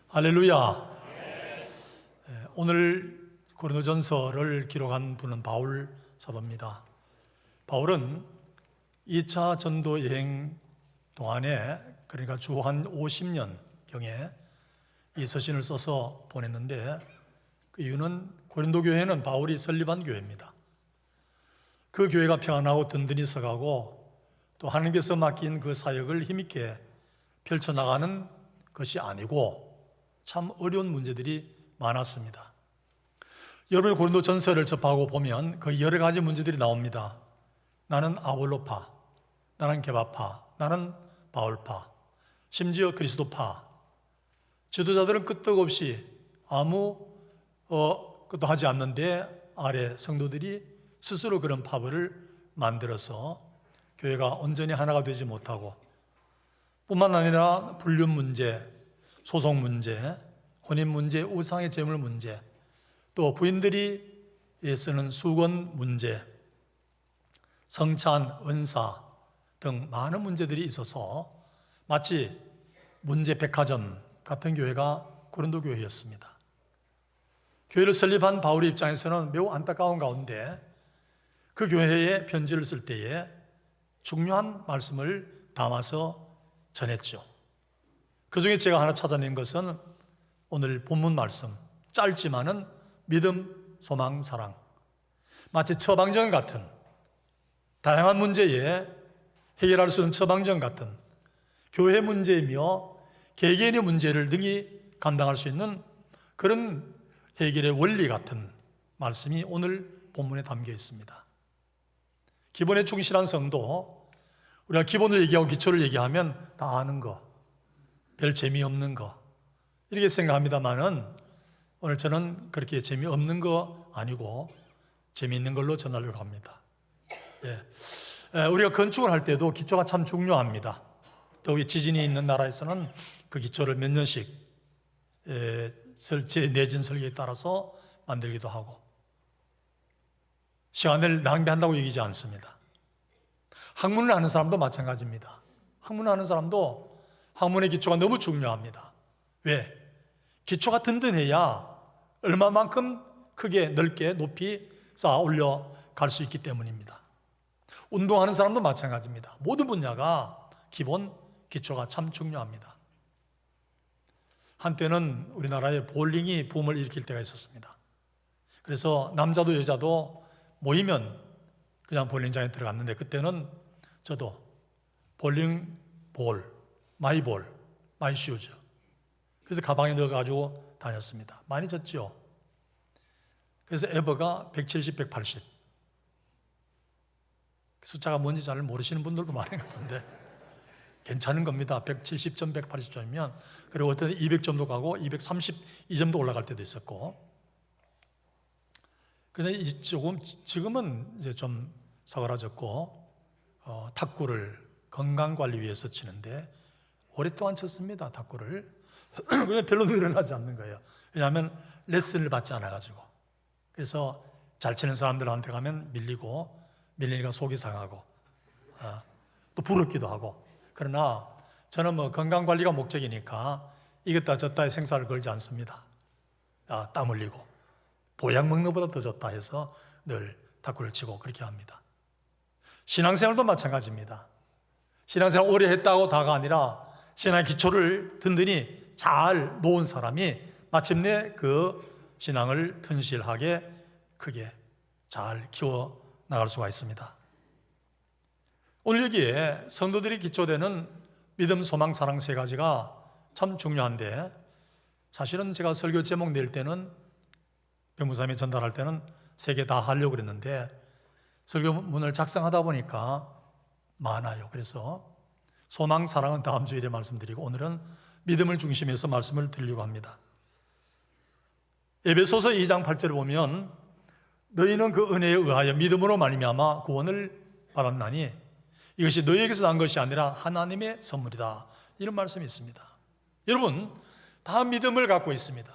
할렐루야. 오늘 고린도전서를 기록한 분은 바울 사도입니다. 바울은 2차 전도 여행 동안에, 그러니까 주 한 50년경에 이 서신을 써서 보냈는데, 그 이유는 고린도 교회는 바울이 설립한 교회입니다. 그 교회가 평안하고 든든히 서가고 또 하나님께서 맡긴 그 사역을 힘있게 펼쳐나가는 것이 아니고 참 어려운 문제들이 많았습니다. 여러분이 고린도 전서를 접하고 보면 그 여러 가지 문제들이 나옵니다. 나는 아볼로파, 나는 게바파, 나는 바울파, 심지어 그리스도파. 지도자들은 끄떡없이 아무 것도 하지 않는데 아래 성도들이 스스로 그런 파벌을 만들어서 교회가 온전히 하나가 되지 못하고, 뿐만 아니라 불륜 문제, 소송 문제, 혼인 문제, 우상의 제물 문제, 또 부인들이 쓰는 수건 문제, 성찬, 은사 등 많은 문제들이 있어서 마치 문제 백화점 같은 교회가 고린도 교회였습니다. 교회를 설립한 바울의 입장에서는 매우 안타까운 가운데 그 교회에 편지를 쓸 때에 중요한 말씀을 담아서 전했죠. 그 중에 제가 하나 찾아낸 것은 오늘 본문 말씀, 짧지만은 믿음, 소망, 사랑. 마치 처방전 같은, 다양한 문제에 해결할 수 있는 처방전 같은, 교회 문제이며 개개인의 문제를 능히 감당할 수 있는 그런 해결의 원리 같은 말씀이 오늘 본문에 담겨 있습니다. 기본에 충실한 성도, 우리가 기본을 얘기하고 기초를 얘기하면 다 아는 거, 별 재미없는 거 이렇게 생각합니다만은 오늘 저는 그렇게 재미없는 거 아니고 재미있는 걸로 전하려고 합니다. 우리가 건축을 할 때도 기초가 참 중요합니다. 더욱이 지진이 있는 나라에서는 그 기초를 몇 년씩 내진 설계에 따라서 만들기도 하고, 시간을 낭비한다고 얘기하지 않습니다. 학문을 아는 사람도 마찬가지입니다. 학문을 아는 사람도 학문의 기초가 너무 중요합니다. 왜? 기초가 든든해야 얼마만큼 크게 넓게 높이 쌓아 올려갈 수 있기 때문입니다. 운동하는 사람도 마찬가지입니다. 모든 분야가 기본 기초가 참 중요합니다. 한때는 우리나라에 볼링이 붐을 일으킬 때가 있었습니다. 그래서 남자도 여자도 모이면 그냥 볼링장에 들어갔는데, 그때는 저도 볼링 볼, 마이볼, 마이슈즈, 그래서 가방에 넣어가지고 다녔습니다. 많이 졌죠. 그래서 에버가 170, 180. 숫자가 뭔지 잘 모르시는 분들도 많은 것 같은데 괜찮은 겁니다. 170점, 180점이면. 그리고 어떤 200점도 가고 232점도 올라갈 때도 있었고. 근데 지금은 이제 좀 사그라졌고, 탁구를 건강관리 위해서 치는데 오랫동안 쳤습니다. 탁구를. 그런데 별로 늘어나지 않는 거예요. 왜냐하면 레슨을 받지 않아가지고. 그래서 잘 치는 사람들한테 가면 밀리니까 속이 상하고, 또 부럽기도 하고. 그러나 저는 건강관리가 목적이니까 이겼다 졌다에 생사를 걸지 않습니다. 땀 흘리고 보약 먹는 것보다 더 좋다 해서 늘 탁구를 치고 그렇게 합니다. 신앙생활도 마찬가지입니다. 신앙생활 오래 했다고 다가 아니라 신앙의 기초를 든든히 잘 놓은 사람이 마침내 그 신앙을 튼실하게 크게 잘 키워 나갈 수가 있습니다. 오늘 여기에 성도들이 기초되는 믿음, 소망, 사랑 세 가지가 참 중요한데, 사실은 제가 설교 제목 낼 때는, 변무사님이 전달할 때는 세 개 다 하려고 그랬는데 설교문을 작성하다 보니까 많아요. 그래서 소망, 사랑은 다음 주일에 말씀드리고, 오늘은 믿음을 중심해서 말씀을 드리려고 합니다. 에베소서 2장 8절을 보면 너희는 그 은혜에 의하여 믿음으로 말미암아 구원을 받았나니 이것이 너희에게서 난 것이 아니라 하나님의 선물이다, 이런 말씀이 있습니다. 여러분, 다 믿음을 갖고 있습니다.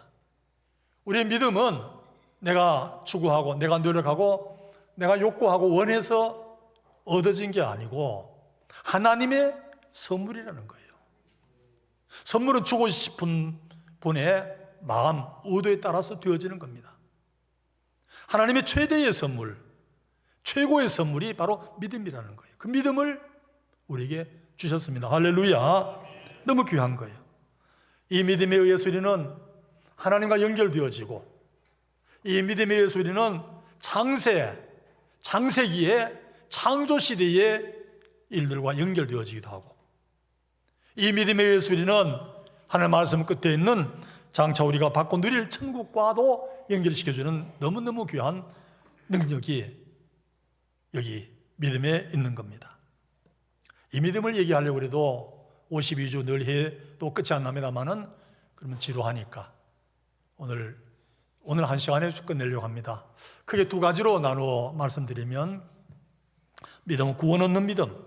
우리의 믿음은 내가 추구하고 내가 노력하고 내가 욕구하고 원해서 얻어진 게 아니고 하나님의 선물이라는 거예요. 선물은 주고 싶은 분의 마음, 의도에 따라서 되어지는 겁니다. 하나님의 최대의 선물, 최고의 선물이 바로 믿음이라는 거예요. 그 믿음을 우리에게 주셨습니다. 할렐루야. 너무 귀한 거예요. 이 믿음에 의해서 우리는 하나님과 연결되어지고, 이 믿음에 의해서 우리는 창세기에 창조시대의 일들과 연결되어지기도 하고, 이 믿음에 의해서 우리는 하나님의 말씀 끝에 있는 장차 우리가 받고 누릴 천국과도 연결시켜주는 너무너무 귀한 능력이 여기 믿음에 있는 겁니다. 이 믿음을 얘기하려고 해도 52주 늘 해도 끝이 안 납니다만은 그러면 지루하니까 오늘 한 시간에 끝내려고 합니다. 크게 두 가지로 나누어 말씀드리면, 믿음은 구원 얻는 믿음,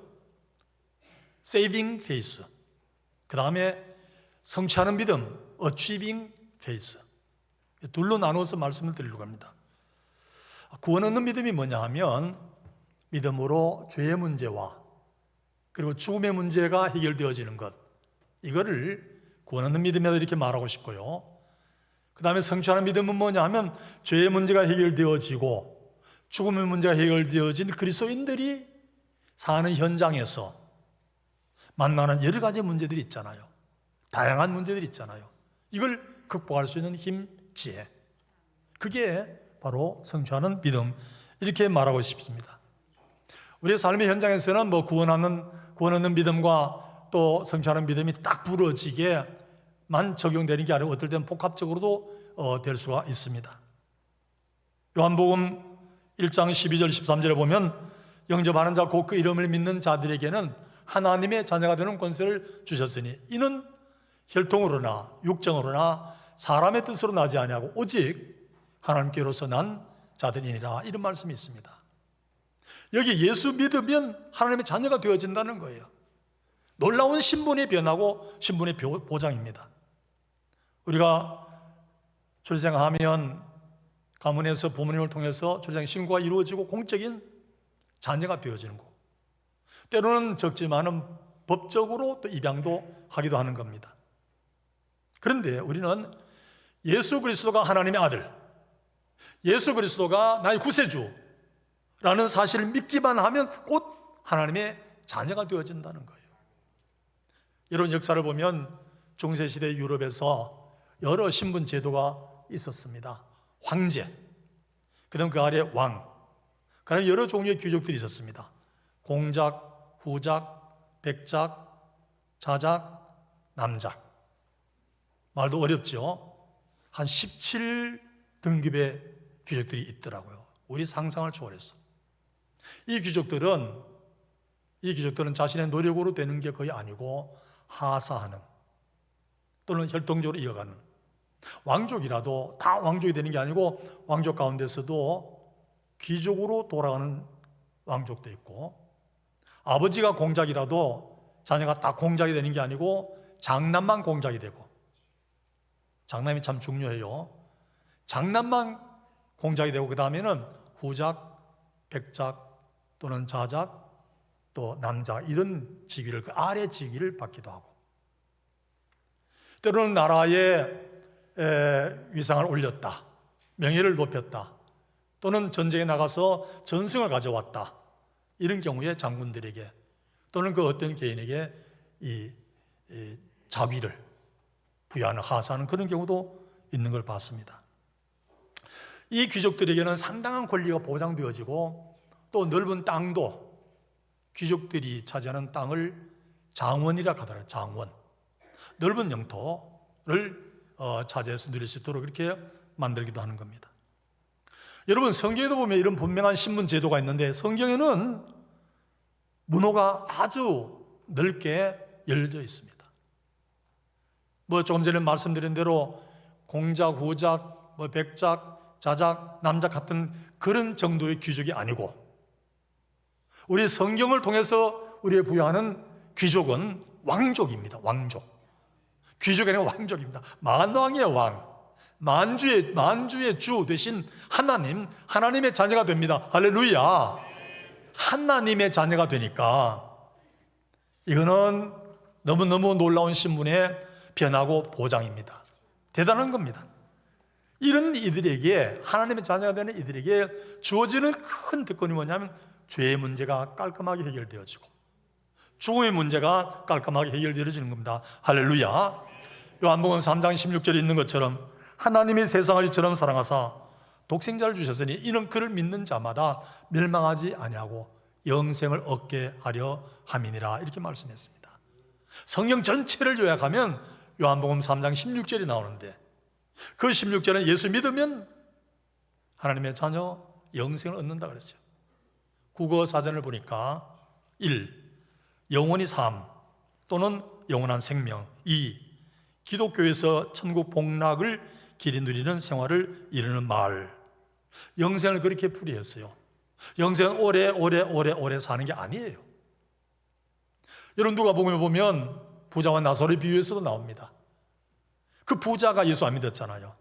saving faith. 그 다음에 성취하는 믿음, achieving faith. 둘로 나누어서 말씀을 드리려고 합니다. 구원 얻는 믿음이 뭐냐 하면, 믿음으로 죄의 문제와 그리고 죽음의 문제가 해결되어지는 것, 이거를 구원 얻는 믿음이다 이렇게 말하고 싶고요. 그 다음에 성취하는 믿음은 뭐냐 하면, 죄의 문제가 해결되어지고 죽음의 문제가 해결되어진 그리스도인들이 사는 현장에서 만나는 여러 가지 문제들이 있잖아요. 다양한 문제들이 있잖아요. 이걸 극복할 수 있는 힘, 지혜, 그게 바로 성취하는 믿음, 이렇게 말하고 싶습니다. 우리의 삶의 현장에서는 구원 얻는 믿음과 또 성취하는 믿음이 딱 부러지게만 적용되는 게 아니고 어떨 때는 복합적으로도 될 수가 있습니다. 요한복음 1장 12절 13절에 보면, 영접하는 자 곧 그 이름을 믿는 자들에게는 하나님의 자녀가 되는 권세를 주셨으니 이는 혈통으로나 육정으로나 사람의 뜻으로 나지 아니하고 오직 하나님께로서 난 자들이니라, 이런 말씀이 있습니다. 여기 예수 믿으면 하나님의 자녀가 되어진다는 거예요. 놀라운 신분이 변하고 신분의 보장입니다. 우리가 출생하면 가문에서 부모님을 통해서 출생 신고가 이루어지고 공적인 자녀가 되어지는 거, 때로는 적지만은 법적으로 또 입양도 하기도 하는 겁니다. 그런데 우리는 예수 그리스도가 하나님의 아들, 예수 그리스도가 나의 구세주라는 사실을 믿기만 하면 곧 하나님의 자녀가 되어진다는 거예요. 이런 역사를 보면 중세시대 유럽에서 여러 신분 제도가 있었습니다. 황제, 그 다음 그 아래 왕, 그 다음에 여러 종류의 귀족들이 있었습니다. 공작, 후작, 백작, 자작, 남작. 말도 어렵죠. 한 17등급의 귀족들이 있더라고요. 우리 상상을 초월했어. 이 귀족들은 자신의 노력으로 되는 게 거의 아니고 하사하는, 또는 혈통적으로 이어가는, 왕족이라도 다 왕족이 되는 게 아니고 왕족 가운데서도 귀족으로 돌아가는 왕족도 있고, 아버지가 공작이라도 자녀가 딱 공작이 되는 게 아니고 장남만 공작이 되고, 장남이 참 중요해요. 장남만 공작이 되고 그 다음에는 후작, 백작 또는 자작, 또 남작, 이런 직위를, 그 아래 직위를 받기도 하고, 때로는 나라의 위상을 올렸다, 명예를 높였다, 또는 전쟁에 나가서 전승을 가져왔다, 이런 경우에 장군들에게 또는 그 어떤 개인에게 이 자위를 부여하는, 하사하는 그런 경우도 있는 걸 봤습니다. 이 귀족들에게는 상당한 권리가 보장되어지고, 또 넓은 땅도, 귀족들이 차지하는 땅을 장원이라 하더라고요. 장원, 넓은 영토를 차지해서 누릴 수 있도록 그렇게 만들기도 하는 겁니다. 여러분, 성경에도 보면 이런 분명한 신분 제도가 있는데, 성경에는 문호가 아주 넓게 열려져 있습니다. 조금 전에 말씀드린 대로 공작, 후작, 백작, 자작, 남작 같은 그런 정도의 귀족이 아니고, 우리 성경을 통해서 우리에 부여하는 귀족은 왕족입니다. 왕족. 귀족이 아니라 왕족입니다. 만왕의 왕, 만주의 주 되신 하나님의 자녀가 됩니다. 할렐루야. 하나님의 자녀가 되니까 이거는 너무너무 놀라운 신분의 변화고 보장입니다. 대단한 겁니다. 이런 이들에게, 하나님의 자녀가 되는 이들에게 주어지는 큰 특권이 뭐냐면 죄의 문제가 깔끔하게 해결되어지고 죽음의 문제가 깔끔하게 해결되어지는 겁니다. 할렐루야. 요한복음 3장 16절에 있는 것처럼 하나님이 세상을 이처럼 사랑하사 독생자를 주셨으니 이는 그를 믿는 자마다 멸망하지 아니하고 영생을 얻게 하려 함이니라, 이렇게 말씀했습니다. 성경 전체를 요약하면 요한복음 3장 16절이 나오는데 그 16절은 예수 믿으면 하나님의 자녀 영생을 얻는다 그랬어요. 국어 사전을 보니까 1. 영원히 삶 또는 영원한 생명. 2. 기독교에서 천국 복락을 길이 누리는 생활을 이루는 말. 영생을 그렇게 풀이했어요. 영생은 오래 사는 게 아니에요. 여러분, 누가복음에 보면 부자와 나사로의 비유에서도 나옵니다. 그 부자가 예수 안 믿었잖아요.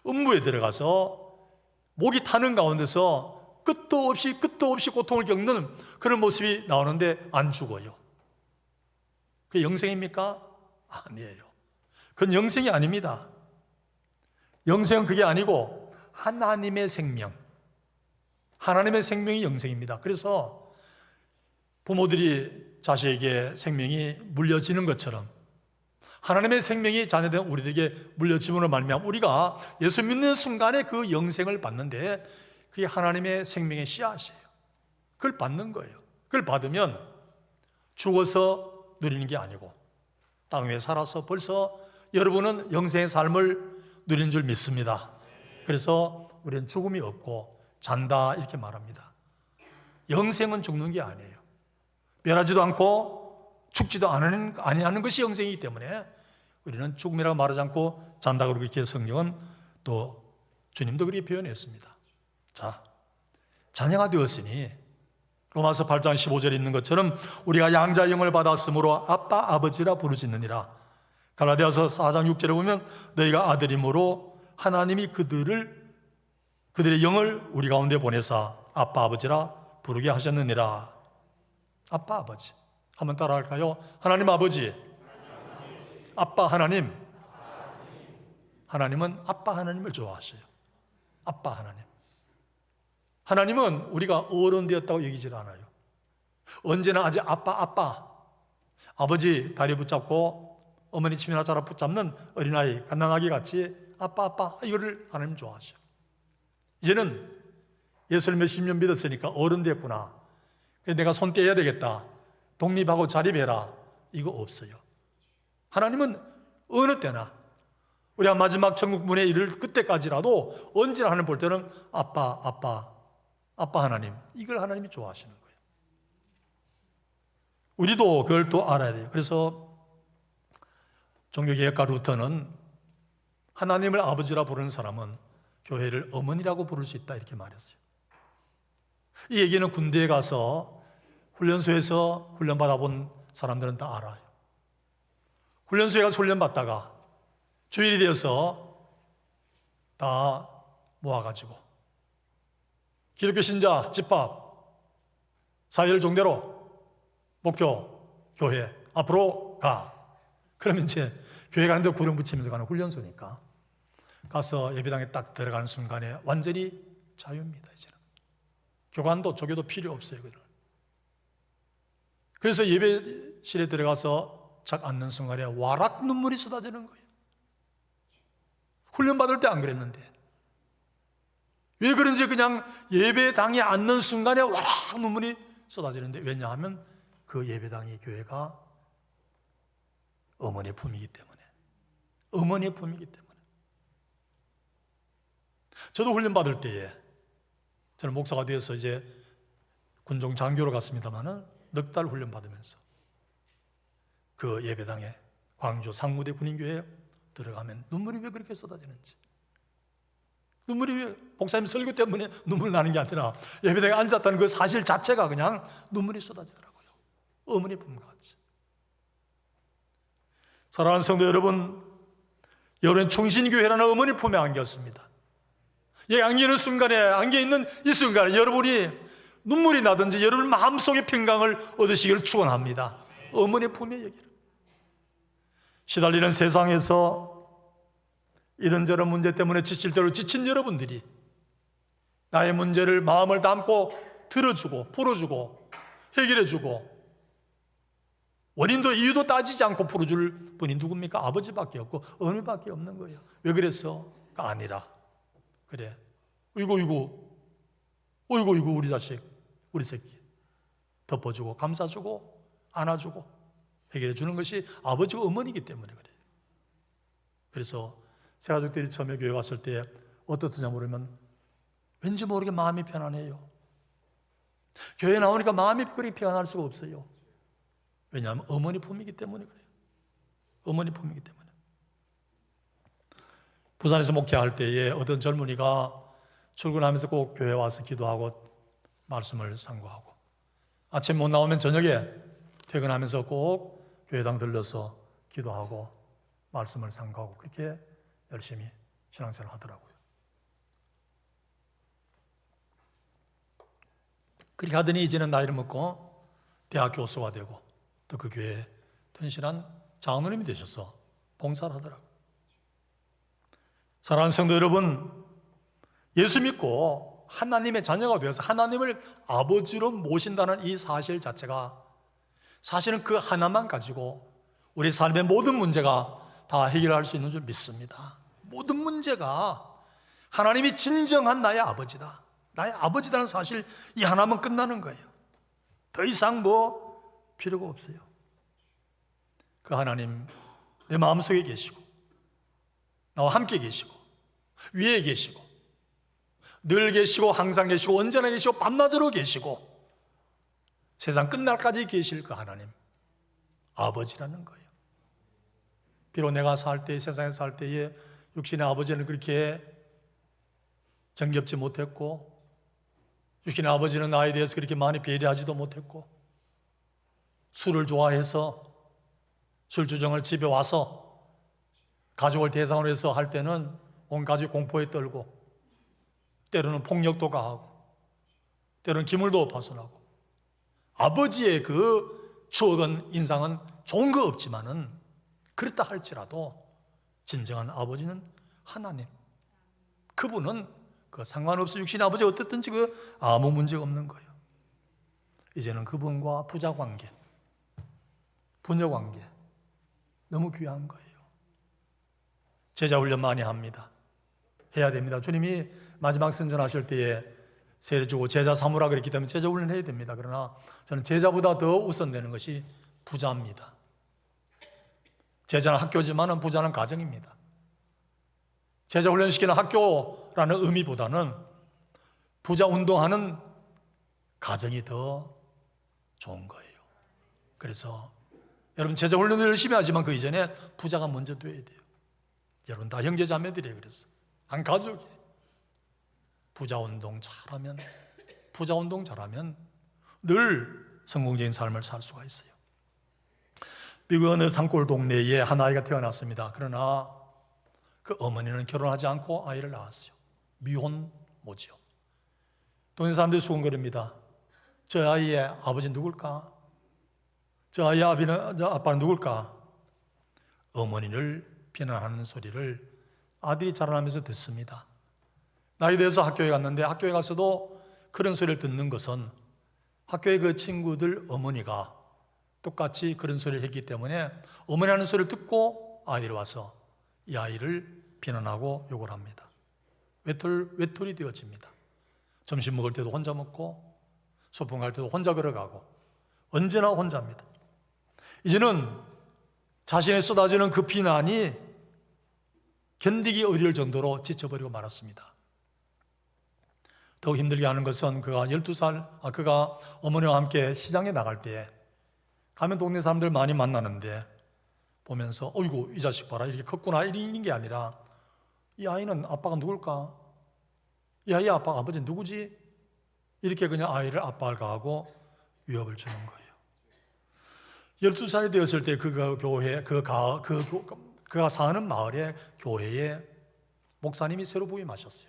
음부에 들어가서 목이 타는 가운데서 끝도 없이 고통을 겪는 그런 모습이 나오는데 안 죽어요. 그게 영생입니까? 아니에요. 그건 영생이 아닙니다. 영생은 그게 아니고 하나님의 생명, 하나님의 생명이 영생입니다. 그래서 부모들이 자식에게 생명이 물려지는 것처럼 하나님의 생명이 자녀된 우리들에게 물려짐으로 말미암아 우리가 예수 믿는 순간에 그 영생을 받는데 그게 하나님의 생명의 씨앗이에요. 그걸 받는 거예요. 그걸 받으면 죽어서 누리는 게 아니고 땅 위에 살아서 벌써 여러분은 영생의 삶을 누리는 줄 믿습니다. 그래서 우리는 죽음이 없고 잔다, 이렇게 말합니다. 영생은 죽는 게 아니에요. 변하지도 않고 죽지도 아니하는 것이 영생이기 때문에 우리는 죽음이라고 말하지 않고 잔다, 그렇게 이렇게 성경은 또 주님도 그렇게 표현했습니다. 자, 자녀가 되었으니 로마서 8장 15절에 있는 것처럼 우리가 양자의 영을 받았으므로 아빠 아버지라 부르짖느니라. 갈라디아서 4장 6절에 보면 너희가 아들이므로 하나님이 그들의 영을 우리 가운데 보내사 아빠 아버지라 부르게 하셨느니라. 아빠 아버지 한번 따라 할까요? 하나님 아버지, 아빠 하나님. 하나님은 아빠 하나님을 좋아하셔요. 아빠 하나님. 하나님은 우리가 어른 되었다고 여기질 않아요. 언제나 아직 아빠, 아버지 다리 붙잡고 어머니 치마나 자라 붙잡는 어린아이, 갓난아기 같이 아빠, 이거를 하나님 좋아하셔. 이제는 예수를 몇십 년 믿었으니까 어른 됐구나, 그래서 내가 손 떼야 되겠다, 독립하고 자립해라, 이거 없어요. 하나님은 어느 때나 우리가 마지막 천국 문에 이를 그때까지라도 언제나 하나님 볼 때는 아빠 하나님, 이걸 하나님이 좋아하시는 거예요. 우리도 그걸 또 알아야 돼요. 그래서 종교개혁가 루터는 하나님을 아버지라 부르는 사람은 교회를 어머니라고 부를 수 있다, 이렇게 말했어요. 이 얘기는 군대에 가서 훈련소에서 훈련받아 본 사람들은 다 알아요. 훈련소에 가서 훈련받다가 주일이 되어서 다 모아가지고 기독교 신자 집합, 사회를 종대로 목표 교회 앞으로 가. 그러면 이제 교회 가는데 구름 붙이면서 가는 훈련소니까 가서 예배당에 딱 들어가는 순간에 완전히 자유입니다. 이제는 교관도 조교도 필요 없어요. 그래서 예배실에 들어가서 착 앉는 순간에 와락 눈물이 쏟아지는 거예요. 훈련받을 때 안 그랬는데 왜 그런지 그냥 예배당에 앉는 순간에 와락 눈물이 쏟아지는데, 왜냐하면 그 예배당이 교회가 어머니의 품이기 때문에. 어머니의 품이기 때문에. 저도 훈련받을 때에 저는 목사가 되어서 이제 군종 장교로 갔습니다마는 넉 달 훈련받으면서 그 예배당에 광주 상무대 군인교회에 들어가면 눈물이 왜 그렇게 쏟아지는지, 눈물이 왜 목사님 설교 때문에 눈물 나는 게 아니라 예배당에 앉았다는 그 사실 자체가 그냥 눈물이 쏟아지더라고요. 어머니 품과 같이. 사랑하는 성도 여러분, 여러분 충신교회라는 어머니 품에 안겼습니다. 이 안기는 순간에, 안겨있는 이 순간에 여러분이 눈물이 나든지 여러분 마음속의 평강을 얻으시기를 축원합니다. 어머니 품에 여기를. 시달리는 세상에서 이런저런 문제 때문에 지칠 대로 지친 여러분들이 나의 문제를 마음을 담고 들어주고 풀어주고 해결해주고 원인도 이유도 따지지 않고 풀어줄 분이 누굽니까? 아버지밖에 없고 어머니밖에 없는 거예요. 왜 그랬어? 아니라 그래. 어이구 우리 자식, 우리 새끼 덮어주고 감싸주고 안아주고 해결해주는 것이 아버지와 어머니이기 때문에 그래요. 그래서 새가족들이 처음에 교회 왔을 때 어떻느냐 물으면 왠지 모르게 마음이 편안해요. 교회 나오니까 마음이 그렇게 편안할 수가 없어요. 왜냐하면 어머니 품이기 때문에 그래요. 어머니 품이기 때문에. 부산에서 목회할 때에 어떤 젊은이가 출근하면서 꼭 교회 와서 기도하고 말씀을 상고하고 아침 못 나오면 저녁에 퇴근하면서 꼭 교회당 들러서 기도하고 말씀을 상고하고 그렇게 열심히 신앙생활을 하더라고요. 그렇게 하더니 이제는 나이를 먹고 대학 교수가 되고 또 그 교회에 튼실한 장로님이 되셔서 봉사를 하더라고요. 사랑하는 성도 여러분, 예수 믿고 하나님의 자녀가 되어서 하나님을 아버지로 모신다는 이 사실 자체가 사실은 그 하나만 가지고 우리 삶의 모든 문제가 다 해결할 수 있는 줄 믿습니다. 모든 문제가 하나님이 진정한 나의 아버지다, 나의 아버지라는 사실 이 하나만 끝나는 거예요. 더 이상 뭐 필요가 없어요. 그 하나님 내 마음속에 계시고 나와 함께 계시고 위에 계시고 늘 계시고 항상 계시고 언제나 계시고 밤낮으로 계시고 세상 끝날까지 계실 그 하나님 아버지라는 거예요. 비록 내가 살 때, 세상에 살 때에 육신의 아버지는 그렇게 정겹지 못했고 육신의 아버지는 나에 대해서 그렇게 많이 배려하지도 못했고 술을 좋아해서 술주정을 집에 와서 가족을 대상으로 해서 할 때는 온 가족이 공포에 떨고 때로는 폭력도 가하고 때로는 기물도 파손하고 아버지의 그 추억은 인상은 좋은 거 없지만은 그렇다 할지라도 진정한 아버지는 하나님, 그분은 그 상관없이 육신의 아버지가 어떻든지 그 아무 문제가 없는 거예요. 이제는 그분과 부자 관계, 부녀 관계 너무 귀한 거예요. 제자 훈련 많이 합니다. 해야 됩니다. 주님이 마지막 선전하실 때에 세례 주고 제자 삼으라 그랬기 때문에 제자 훈련 해야 됩니다. 그러나 저는 제자보다 더 우선되는 것이 부자입니다. 제자는 학교지만 부자는 가정입니다. 제자 훈련시키는 학교라는 의미보다는 부자 운동하는 가정이 더 좋은 거예요. 그래서 여러분 제자 훈련을 열심히 하지만 그 이전에 부자가 먼저 돼야 돼요. 여러분 다 형제 자매들이에요. 그래서 한 가족이 부자 운동 잘하면 늘 성공적인 삶을 살 수가 있어요. 미국 어느 산골 동네에 한 아이가 태어났습니다. 그러나 그 어머니는 결혼하지 않고 아이를 낳았어요. 미혼모지요. 동네 사람들이 수군거립니다. 저 아이의 아버지는 누굴까? 저 아이의 아빠는 누굴까? 어머니를 비난하는 소리를 아들이 자라나면서 듣습니다. 나이 들어서 학교에 갔는데 학교에 가서도 그런 소리를 듣는 것은 학교의 그 친구들 어머니가 똑같이 그런 소리를 했기 때문에 어머니 하는 소리를 듣고 아이를 와서 이 아이를 비난하고 욕을 합니다. 외톨이 되어집니다. 점심 먹을 때도 혼자 먹고 소풍 갈 때도 혼자 걸어가고 언제나 혼자입니다. 이제는 자신의 쏟아지는 그 비난이 견디기 어려울 정도로 지쳐버리고 말았습니다. 더욱 힘들게 하는 것은 그가 12살, 그가 어머니와 함께 시장에 나갈 때 가면 동네 사람들 많이 만나는데 보면서 어이구 이 자식 봐라 이렇게 컸구나 이런 게 아니라 이 아이는 아빠가 누굴까? 이 아이의 아빠가 아버지는 누구지? 이렇게 그냥 아이를 압박을 가하고 위협을 주는 거예요. 12살이 되었을 때 그 교회, 그 그가 사는 마을의 교회에 목사님이 새로 부임하셨어요.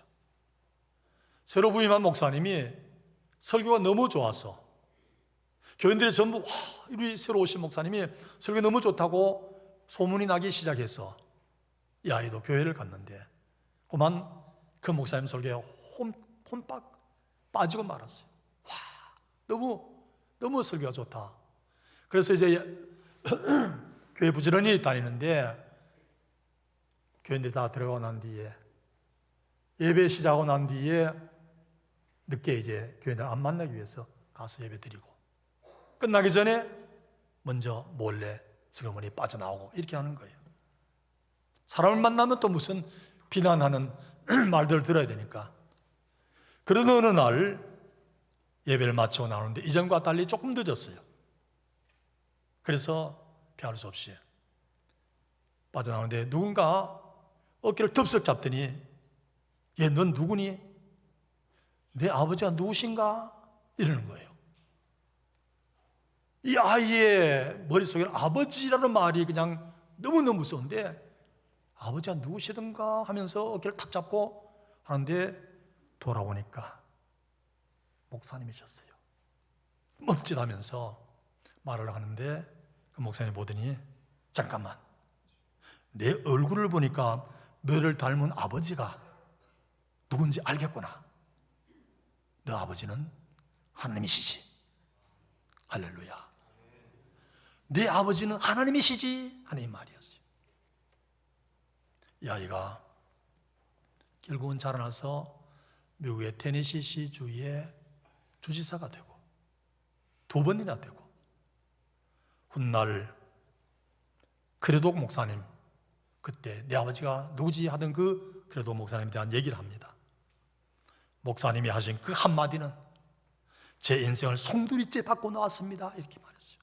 새로 부임한 목사님이 설교가 너무 좋아서 교인들이 전부 우리 새로 오신 목사님이 설교 너무 좋다고 소문이 나기 시작해서 이 아이도 교회를 갔는데 그만 그 목사님 설교에 혼빡 빠지고 말았어요. 너무 설교가 좋다. 그래서 이제 교회 부지런히 다니는데 교인들이 다 들어가고 난 뒤에 예배 시작하고 난 뒤에 늦게 이제 교인들 안 만나기 위해서 가서 예배 드리고 끝나기 전에 먼저 몰래 슬그머니 빠져나오고 이렇게 하는 거예요. 사람을 만나면 또 무슨 비난하는 말들을 들어야 되니까. 그러던 어느 날 예배를 마치고 나오는데 이전과 달리 조금 늦었어요. 그래서 피할 수 없이 빠져나오는데 누군가 어깨를 덥석 잡더니 얘 넌 누구니? 내 아버지가 누구신가? 이러는 거예요. 이 아이의 머릿속에 아버지라는 말이 그냥 너무너무 무서운데 아버지가 누구시던가 하면서 어깨를 탁 잡고 하는데 돌아보니까 목사님이셨어요. 멈칫하면서 말을 하는데 그 목사님 보더니 잠깐만, 내 얼굴을 보니까 너를 닮은 아버지가 누군지 알겠구나. 너 아버지는 하나님이시지. 할렐루야. 내 아버지는 하나님이시지 하는 말이었어요. 이 아이가 결국은 자라나서 미국의 테네시시 주의 주지사가 되고 2번이나 되고 훗날 크레독 목사님, 그때 내 아버지가 누구지 하던 그 크레독 목사님에 대한 얘기를 합니다. 목사님이 하신 그 한마디는 제 인생을 송두리째 바꿔 놓았습니다. 이렇게 말했어요.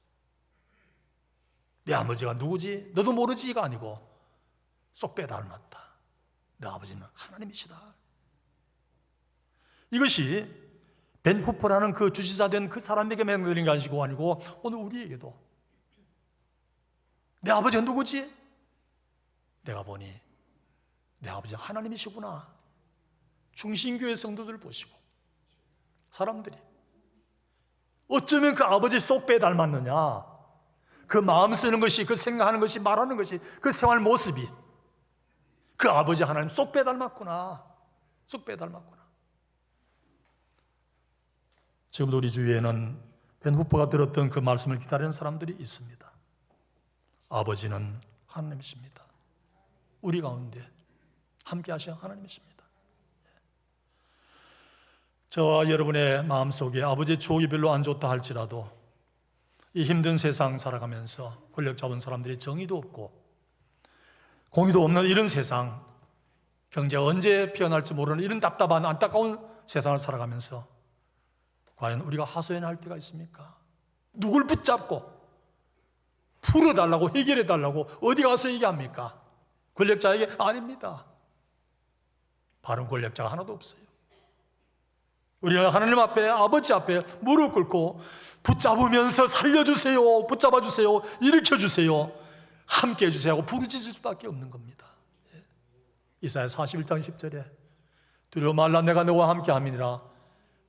내 아버지가 누구지? 너도 모르지가 아니고 쏙 빼 닮았다. 내 아버지는 하나님이시다. 이것이 벤 후퍼라는 그 주지사 된 그 사람에게 맹렬인 게 아니고 오늘 우리에게도 내 아버지가 누구지? 내가 보니 내 아버지가 하나님이시구나. 중신교회 성도들 보시고 사람들이 어쩌면 그 아버지 쏙 빼 닮았느냐. 그 마음 쓰는 것이, 그 생각하는 것이, 말하는 것이, 그 생활 모습이 그 아버지 하나님 쏙 빼 닮았구나. 쏙 빼 닮았구나. 지금도 우리 주위에는 벤 후퍼가 들었던 그 말씀을 기다리는 사람들이 있습니다. 아버지는 하나님이십니다. 우리 가운데 함께 하시는 하나님이십니다. 저와 여러분의 마음속에 아버지의 추억이 별로 안 좋다 할지라도 이 힘든 세상 살아가면서 권력 잡은 사람들이 정의도 없고 공의도 없는 이런 세상, 경제가 언제 피어날지 모르는 이런 답답한 안타까운 세상을 살아가면서 과연 우리가 하소연할 때가 있습니까? 누굴 붙잡고 풀어달라고, 해결해달라고 어디 가서 얘기합니까? 권력자에게? 아닙니다. 바른 권력자가 하나도 없어요. 우리는 하나님 앞에, 아버지 앞에 무릎 꿇고 붙잡으면서 살려주세요, 붙잡아주세요, 일으켜주세요, 함께 해주세요 하고 부르짖을 수밖에 없는 겁니다. 이사야 41장 10절에 두려워 말라, 내가 너와 함께 함이니라.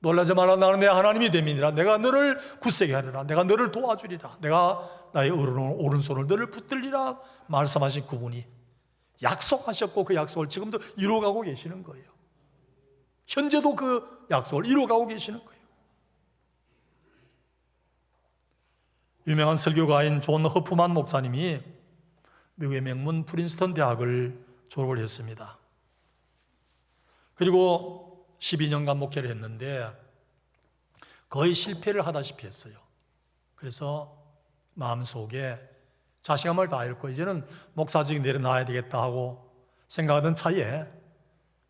놀라지 말라, 나는 내 하나님이 됨이니라. 내가 너를 굳세게 하리라. 내가 너를 도와주리라. 내가 나의 오른손을 너를 붙들리라 말씀하신 그분이 약속하셨고 그 약속을 지금도 이루어가고 계시는 거예요. 현재도 그 약속을 이루어가고 계시는 거예요. 유명한 설교가인 존 허프만 목사님이 미국의 명문 프린스턴 대학을 졸업을 했습니다. 그리고 12년간 목회를 했는데 거의 실패를 하다시피 했어요. 그래서 마음속에 자신감을 다 잃고 이제는 목사직 내려놔야 되겠다 하고 생각하던 차에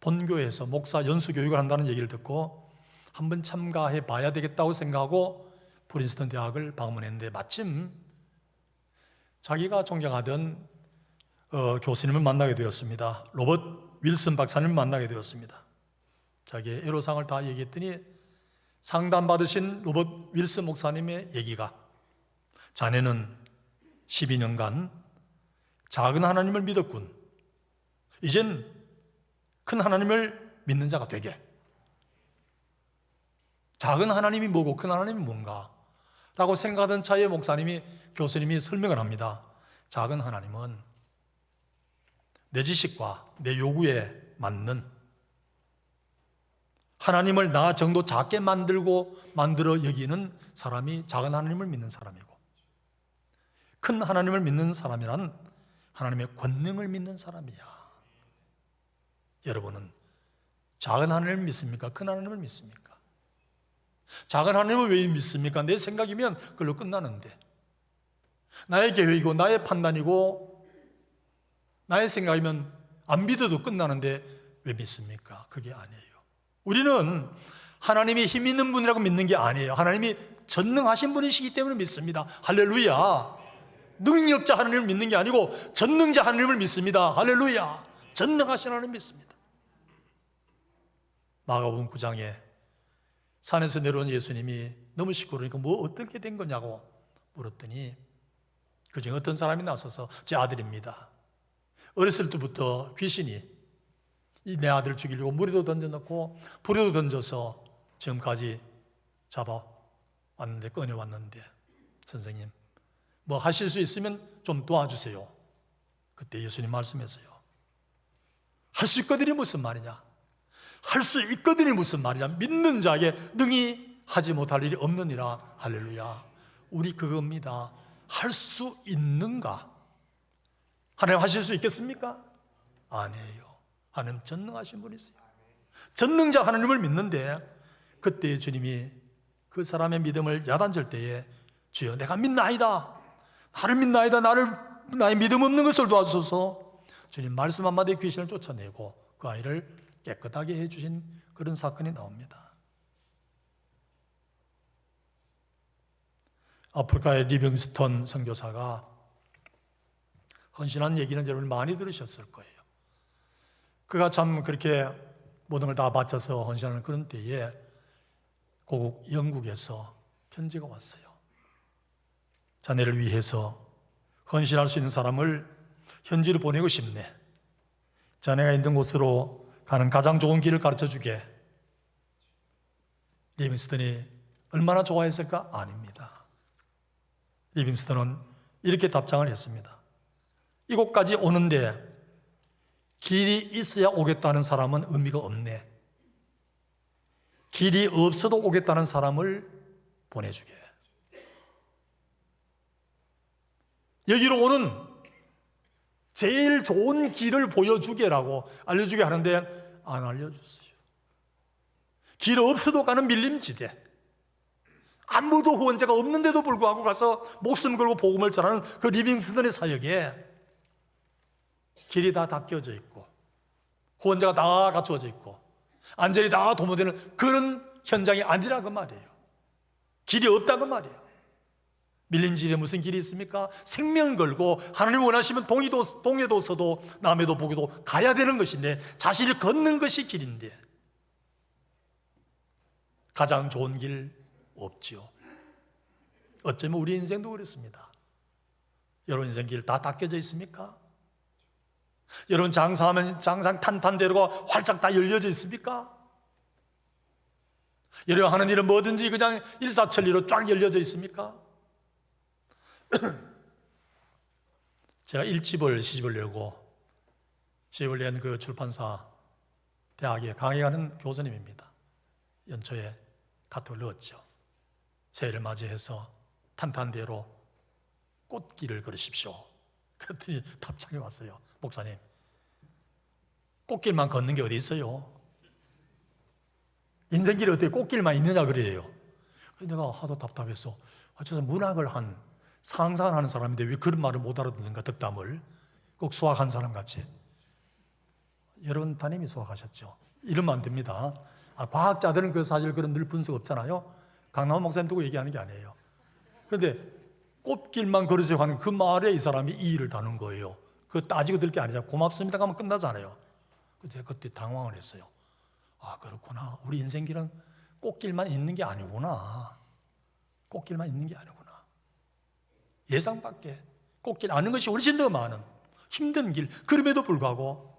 본교에서 목사 연수 교육을 한다는 얘기를 듣고 한번 참가해 봐야 되겠다고 생각하고 프린스턴 대학을 방문했는데 마침 자기가 존경하던 교수님을 만나게 되었습니다. 로버트 윌슨 박사님을 만나게 되었습니다. 자기의 애로사항을 다 얘기했더니 상담받으신 로버트 윌슨 목사님의 얘기가 자네는 12년간 작은 하나님을 믿었군. 이젠 큰 하나님을 믿는 자가 되게. 작은 하나님이 뭐고 큰 하나님이 뭔가? 라고 생각하던 차에 교수님이 설명을 합니다. 작은 하나님은 내 지식과 내 요구에 맞는, 하나님을 나 정도 작게 만들어 여기는 사람이 작은 하나님을 믿는 사람이고, 큰 하나님을 믿는 사람이란 하나님의 권능을 믿는 사람이야. 여러분은 작은 하나님을 믿습니까? 큰 하나님을 믿습니까? 작은 하나님을 왜 믿습니까? 내 생각이면 그걸로 끝나는데, 나의 계획이고 나의 판단이고 나의 생각이면 안 믿어도 끝나는데 왜 믿습니까? 그게 아니에요. 우리는 하나님이 힘 있는 분이라고 믿는 게 아니에요. 하나님이 전능하신 분이시기 때문에 믿습니다. 할렐루야. 능력자 하나님을 믿는 게 아니고 전능자 하나님을 믿습니다. 할렐루야. 전능하신 하나님을 믿습니다. 마가복음 9장에 산에서 내려온 예수님이 너무 시끄러우니까 뭐 어떻게 된 거냐고 물었더니 그중에 어떤 사람이 나서서 제 아들입니다. 어렸을 때부터 귀신이 내 아들을 죽이려고 물에도 던져놓고 불에도 던져서 지금까지 잡아왔는데, 꺼내왔는데, 선생님 뭐 하실 수 있으면 좀 도와주세요. 그때 예수님 말씀했어요. 할 수 있거든이 무슨 말이냐? 할 수 있거든이 무슨 말이냐? 믿는 자에게 능히 하지 못할 일이 없느니라. 할렐루야. 우리 그겁니다. 할 수 있는가? 하나님 하실 수 있겠습니까? 아니에요. 하나님 전능하신 분이세요. 전능자 하나님을 믿는데, 그때 주님이 그 사람의 믿음을 야단칠 때에 주여 내가 믿나이다, 나를 믿나이다, 나의 믿음 없는 것을 도와주소서. 주님 말씀 한마디에 귀신을 쫓아내고 그 아이를 깨끗하게 해주신 그런 사건이 나옵니다. 아프리카의 리빙스턴 선교사가 헌신한 얘기는 여러분 많이 들으셨을 거예요. 그가 참 그렇게 모든 걸 다 바쳐서 헌신하는 그런 때에 고국 영국에서 편지가 왔어요. 자네를 위해서 헌신할 수 있는 사람을 현지로 보내고 싶네. 자네가 있는 곳으로 가는 가장 좋은 길을 가르쳐 주게. 리빙스턴이 얼마나 좋아했을까? 아닙니다. 리빙스턴은 이렇게 답장을 했습니다. 이곳까지 오는데 길이 있어야 오겠다는 사람은 의미가 없네. 길이 없어도 오겠다는 사람을 보내주게. 여기로 오는 제일 좋은 길을 보여주게라고 알려주게 하는데 안 알려줬어요. 길 없어도 가는 밀림지대, 아무도 후원자가 없는데도 불구하고 가서 목숨 걸고 복음을 전하는 그 리빙스턴의 사역에 길이 다 닦여져 있고 후원자가 다 갖추어져 있고 안전이 다 도모되는 그런 현장이 아니라 그 말이에요. 길이 없다고 말이에요. 밀림지대에 무슨 길이 있습니까? 생명 걸고 하나님 원하시면 동해도 서도 남해도 북에도 가야 되는 것인데 자신을 걷는 것이 길인데 가장 좋은 길 없지요. 어쩌면 우리 인생도 그렇습니다. 여러분 인생 길 다 닦여져 있습니까? 여러분 장사하면 장상 탄탄대로가 활짝 다 열려져 있습니까? 여러분 하는 일은 뭐든지 그냥 일사천리로 쫙 열려져 있습니까? 제가 1집을 시집을 내고 시집을 낸 그 출판사 대학에 강의하는 교수님입니다. 연초에 카톡을 넣었죠. 새해를 맞이해서 탄탄대로 꽃길을 걸으십시오. 그랬더니 답장이 왔어요. 목사님, 꽃길만 걷는 게 어디 있어요? 인생길에 어떻게 꽃길만 있느냐 그래요. 내가 하도 답답해서 저 문학을 한 상상을 하는 사람인데 왜 그런 말을 못 알아듣는가, 덕담을. 꼭 수학한 사람 같이. 여러분 담임이 수학하셨죠? 이러면 안 됩니다. 과학자들은 그 사실 그런 늘 분석 없잖아요. 강남원 목사님 두고 얘기하는 게 아니에요. 그런데 꽃길만 걸으세요 하는 그 말에 이 사람이 이의를 다는 거예요. 그거 따지고 들 게 아니잖아요. 고맙습니다 하면 끝나잖아요. 그때 당황을 했어요. 아, 그렇구나. 우리 인생길은 꽃길만 있는 게 아니구나. 꽃길만 있는 게 아니구나. 예상 밖에 꽃길 아는 것이 훨씬 더 많은, 힘든 길, 그럼에도 불구하고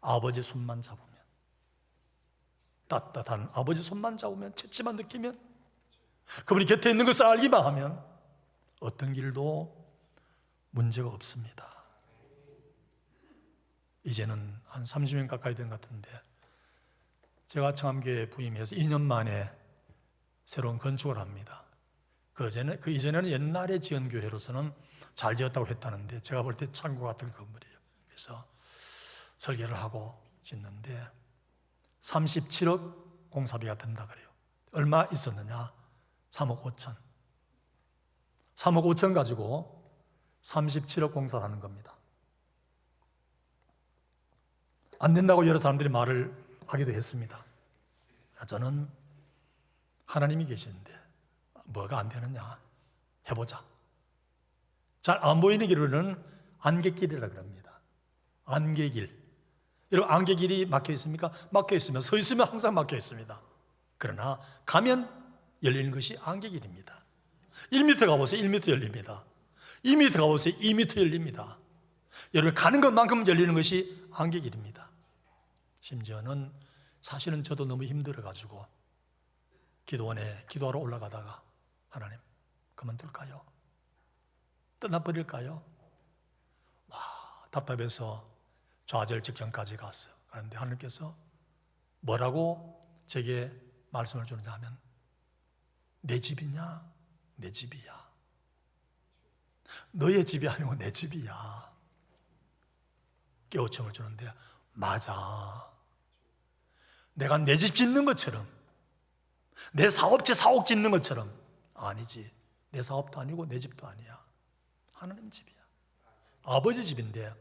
아버지 손만 잡으면, 따뜻한 아버지 손만 잡으면, 채찍만 느끼면, 그분이 곁에 있는 것을 알기만 하면 어떤 길도 문제가 없습니다. 이제는 한 30년 가까이 된 것 같은데, 제가 청암교회 부임해서 2년 만에 새로운 건축을 합니다. 그 이전에는 옛날에 지은 교회로서는 잘 지었다고 했다는데, 제가 볼 때 창고 같은 건물이에요. 그래서 설계를 하고 짓는데 37억 공사비가 든다 그래요. 얼마 있었느냐? 3억 5천. 3억 5천 가지고 37억 공사를 하는 겁니다. 안 된다고 여러 사람들이 말을 하기도 했습니다. 저는 하나님이 계시는데 뭐가 안 되느냐? 해보자. 잘 안 보이는 길로는 안개길이라 그럽니다. 안개길. 여러분, 안개길이 막혀 있습니까? 막혀 있으면, 서 있으면 항상 막혀 있습니다. 그러나 가면 열리는 것이 안개길입니다. 1m 가보세요. 1m 열립니다. 2m 가보세요. 2m 열립니다. 여러분, 가는 것만큼 열리는 것이 안개길입니다. 심지어는 사실은 저도 너무 힘들어가지고 기도원에 기도하러 올라가다가, 하나님, 그만둘까요? 떠나버릴까요? 와, 답답해서 좌절 직전까지 갔어요. 그런데 하나님께서 뭐라고 제게 말씀을 주느냐 하면, 내 집이냐? 내 집이야. 너의 집이 아니고 내 집이야. 깨우침을 주는데, 맞아. 내가 내 집 짓는 것처럼, 내 사업체 사옥 짓는 것처럼, 아니지. 내 사업도 아니고 내 집도 아니야. 하나님 집이야. 아버지 집인데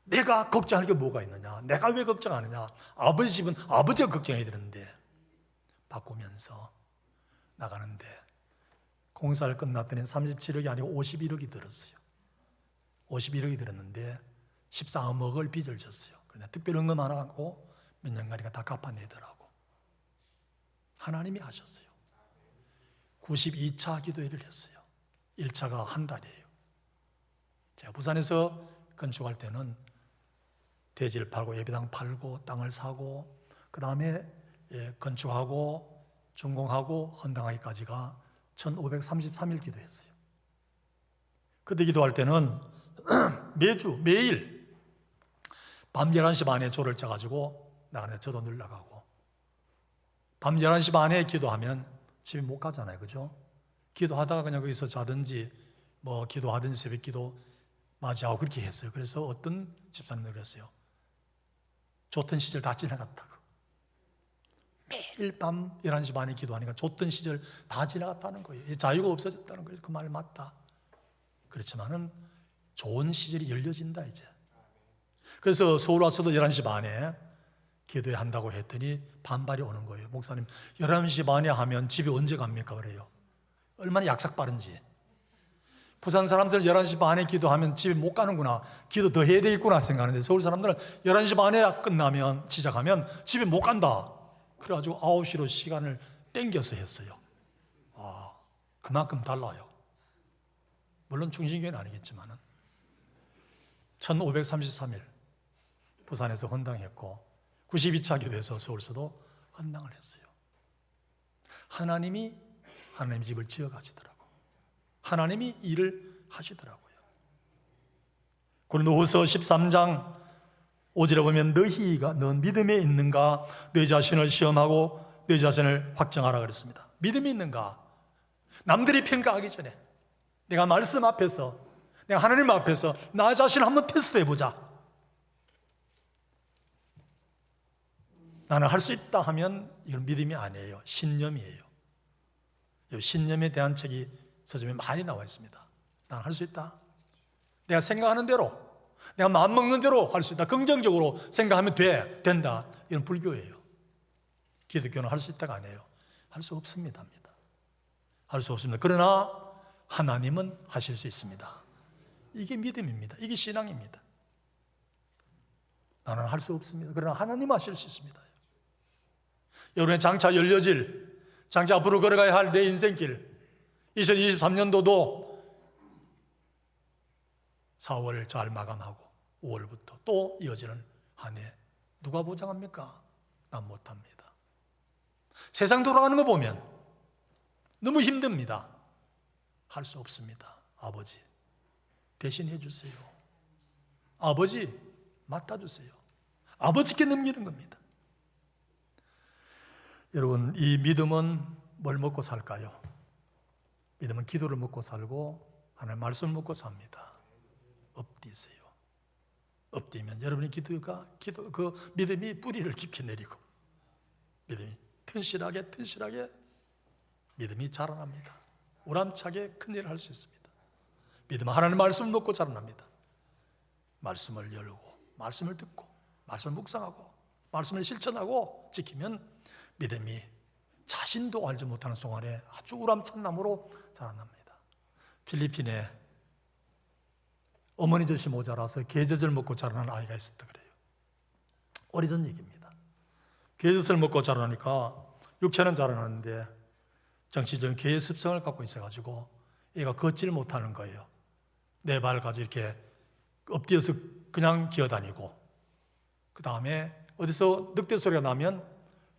내가 걱정할 게 뭐가 있느냐? 내가 왜 걱정하느냐? 아버지 집은 아버지가 걱정해야 되는데. 바꾸면서 나가는데 공사를 끝났더니 37억이 아니고 51억이 들었어요. 51억이 들었는데 14억을 빚을 졌어요. 그냥 특별헌금 하나 갖고 몇 년간이가 다 갚아내더라고. 하나님이 하셨어요. 92차 기도회를 했어요. 1차가 한 달이에요. 제가 부산에서 건축할 때는 대지를 팔고 예배당 팔고 땅을 사고, 그 다음에 건축하고 준공하고 헌당하기까지가 1533일 기도했어요. 그때 기도할 때는 매일 밤 11시 반에 조를 짜가지고 나가는데 저도 늘 나가고, 밤 11시 반에 기도하면 집에 못 가잖아요. 그죠? 기도하다가 그냥 거기서 자든지 뭐 기도하든지 새벽 기도 맞이하고 그렇게 했어요. 그래서 어떤 집사님들 그랬어요. 좋던 시절 다 지나갔다고. 매일 밤 11시 반에 기도하니까 좋던 시절 다 지나갔다는 거예요. 자유가 없어졌다는 거예요. 그 말 맞다. 그렇지만은 좋은 시절이 열려진다 이제. 그래서 서울 와서도 11시 반에 기도회 한다고 했더니 반발이 오는 거예요. 목사님, 11시 반에 하면 집에 언제 갑니까? 그래요. 얼마나 약삭 빠른지. 부산 사람들은 11시 반에 기도하면 집에 못 가는구나, 기도 더 해야 되겠구나 생각하는데, 서울 사람들은 11시 반에 끝나면, 시작하면 집에 못 간다. 그래가지고 9시로 시간을 땡겨서 했어요. 와, 그만큼 달라요. 물론 중심교회는 아니겠지만은 1533일 부산에서 헌당했고 92차 기도해서 서울서도 헌당을 했어요. 하나님이 하나님 집을 지어가시더라고. 하나님이 일을 하시더라고요. 고린도후서 13장 5절에 보면, 너희가 넌 믿음에 있는가? 너 자신을 시험하고 너 자신을 확정하라 그랬습니다. 믿음이 있는가? 남들이 평가하기 전에 내가 말씀 앞에서, 내가 하나님 앞에서 나 자신을 한번 테스트 해보자. 나는 할 수 있다 하면 이건 믿음이 아니에요. 신념이에요. 이 신념에 대한 책이 서점에 많이 나와 있습니다. 나는 할 수 있다. 내가 생각하는 대로, 내가 마음먹는 대로 할 수 있다. 긍정적으로 생각하면 된다. 이건 불교예요. 기독교는 할 수 있다가 아니에요. 할 수 없습니다. 할 수 없습니다. 그러나 하나님은 하실 수 있습니다. 이게 믿음입니다. 이게 신앙입니다. 나는 할 수 없습니다. 그러나 하나님은 하실 수 있습니다. 여러분의 장차 열려질, 장차 앞으로 걸어가야 할 내 인생길, 2023년도도 4월 잘 마감하고 5월부터 또 이어지는 한 해 누가 보장합니까? 난 못합니다. 세상 돌아가는 거 보면 너무 힘듭니다. 할 수 없습니다. 아버지 대신해 주세요. 아버지 맡아주세요. 아버지께 넘기는 겁니다. 여러분, 이 믿음은 뭘 먹고 살까요? 믿음은 기도를 먹고 살고 하나님의 말씀을 먹고 삽니다. 엎디세요. 엎디면 여러분의 그 믿음이 뿌리를 깊이 내리고 믿음이 튼실하게 믿음이 자라납니다. 우람차게 큰 일을 할 수 있습니다. 믿음은 하나님의 말씀을 먹고 자라납니다. 말씀을 열고 말씀을 듣고 말씀을 묵상하고 말씀을 실천하고 지키면 믿음이 자신도 알지 못하는 동안에 아주 우람찬 나무로 자라납니다. 필리핀에 어머니 젖이 모자라서 게젖을 먹고 자라는 아이가 있었다 그래요. 오래전 얘기입니다. 게젖을 먹고 자라니까 육체는 자라나는데 정치적인 게의 습성을 갖고 있어가지고 얘가 걷지를 못하는 거예요. 네 발 가지고 이렇게 엎드려서 그냥 기어다니고, 그 다음에 어디서 늑대 소리가 나면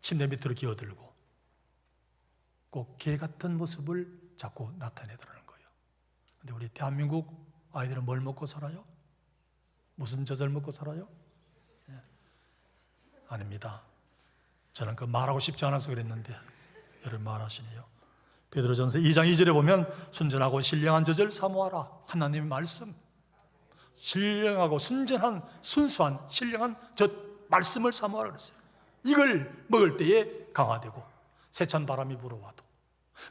침대 밑으로 기어들고, 꼭 개 같은 모습을 자꾸 나타내더라는 거예요. 근데 우리 대한민국 아이들은 뭘 먹고 살아요? 무슨 젖을 먹고 살아요? 네. 아닙니다. 저는 그 말하고 싶지 않아서 그랬는데 여러분 말하시네요. 베드로전서 2장 2절에 보면 순전하고 신령한 젖을 사모하라. 하나님의 말씀, 신령하고 순전한 순수한 신령한 젖 말씀을 사모하라 그랬어요. 이걸 먹을 때에 강화되고 세찬 바람이 불어와도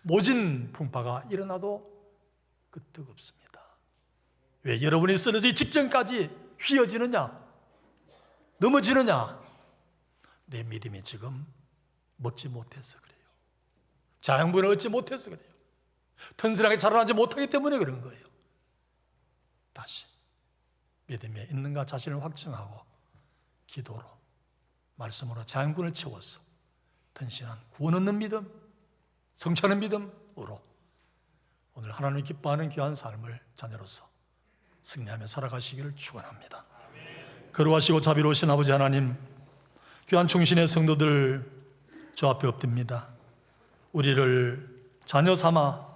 모진 풍파가 일어나도 그 뜨겁습니다. 왜 여러분이 쓰러지기 직전까지 휘어지느냐, 넘어지느냐? 내 믿음이 지금 먹지 못해서 그래요. 자양분을 얻지 못해서 그래요. 튼실하게 자라나지 못하기 때문에 그런 거예요. 다시 믿음에 있는가 자신을 확증하고 기도로 말씀으로 자양분을 채워서 튼실한 구원 얻는 믿음, 성취하는 믿음으로 오늘 하나님이 기뻐하는 귀한 삶을 자녀로서 승리하며 살아가시기를 축원합니다. 거룩하시고 자비로우신 아버지 하나님, 귀한 충신의 성도들 저 앞에 엎듭니다. 우리를 자녀 삼아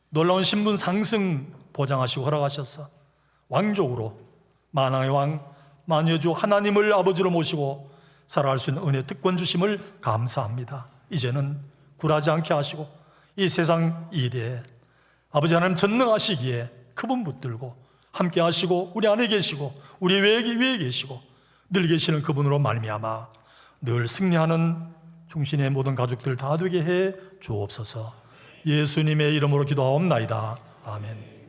놀라운 신분 상승 보장하시고 허락하셔서 왕족으로 만왕의 왕 만유의 주 하나님을 아버지로 모시고 살아갈 수 있는 은혜 특권 주심을 감사합니다. 이제는 굴하지 않게 하시고 이 세상 일에 아버지 하나님 전능하시기에 그분 붙들고 함께 하시고 우리 안에 계시고 우리 위에 계시고 늘 계시는 그분으로 말미암아 늘 승리하는 중신의 모든 가족들 다 되게 해 주옵소서. 예수님의 이름으로 기도하옵나이다. 아멘.